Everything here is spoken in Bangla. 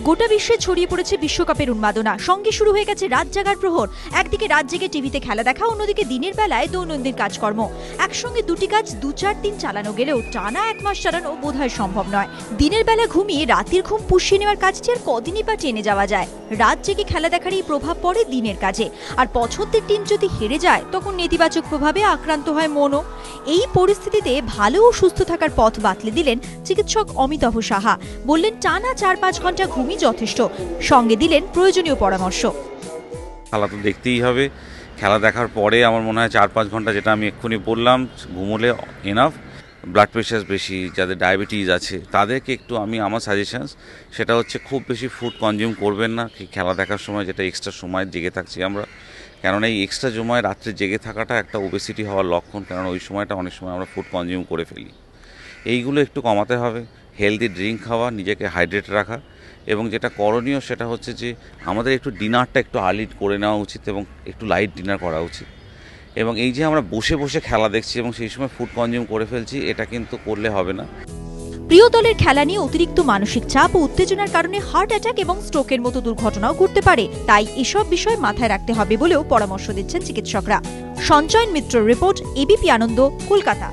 গোটা বিশ্বে ছড়িয়ে পড়েছে বিশ্বকাপের উন্মাদনা। সঙ্গে শুরু হয়ে গেছে রাত জাগার প্রহর। একদিকে রাত জেগে টিভিতে খেলা দেখা, অন্যদিকে দিনের বেলায় দৈনন্দিন কাজকর্ম। একসঙ্গে দুটি কাজ 2-4 দিন চালানো গেলেও টানা 1 মাস চালানো বোধহয় সম্ভব নয়। দিনের বেলা ঘুমিয়ে রাতের ঘুম পুষিয়ে নেওয়ার কাজটি আর কদিনই বা টেনে যাওয়া যায়। রাত জেগে খেলা দেখার এই প্রভাব পড়ে দিনের কাজে। আর পছন্দের টিম যদি হেরে যায় তখন নেতিবাচক প্রভাবে আক্রান্ত হয় মনও। এই পরিস্থিতিতে ভালো ও সুস্থ থাকার পথ বাতলে দিলেন চিকিৎসক অমিতাভ সাহা। বললেন টানা 4-5 ঘন্টা ঘুমই যথেষ্ট, সঙ্গে দিলেন প্রয়োজনীয় পরামর্শ। খেলা তো দেখতেই হবে। খেলা দেখার পরে আমার মনে হয় 4-5 ঘন্টা, যেটা আমি এক্ষুনি বললাম, ঘুমোলে এনাফ। ব্লাড প্রেশার বেশি, যাদের ডায়াবেটিস আছে, তাদেরকে একটু আমার সাজেশনস সেটা হচ্ছে খুব বেশি ফুড কনজিউম করবেন না খেলা দেখার সময়, যেটা এক্সট্রা সময় জেগে থাকছি আমরা। কেননা এই এক্সট্রা সময় রাত্রে জেগে থাকাটা একটা ওবেসিটি হওয়ার লক্ষণ, কারণ ওই সময়টা অনেক সময় আমরা ফুড কনজিউম করে ফেলি। এইগুলো একটু কমাতে হবে। হেলদি ড্রিঙ্ক খাওয়া, নিজেকে হাইড্রেট রাখা, এবং যেটা করণীয় সেটা হচ্ছে যে আমাদের একটু ডিনারটা একটু আর্লি করে নেওয়া উচিত এবং একটু লাইট ডিনার করা উচিত। এবং এই যে আমরা বসে বসে খেলা দেখছি এবং সেই সময় ফুড কনজিউম করে ফেলছি, এটা কিন্তু করলে হবে না। প্রিয় দলের খেলা নিয়ে অতিরিক্ত মানসিক চাপ ও উত্তেজনার কারণে হার্ট অ্যাটাক এবং স্ট্রোকের মতো দুর্ঘটনাও ঘটতে পারে। তাই এসব বিষয় মাথায় রাখতে হবে বলেও পরামর্শ দিচ্ছেন চিকিৎসকরা। সঞ্চয়ন মিত্র রিপোর্ট, এবিপি আনন্দ, কলকাতা।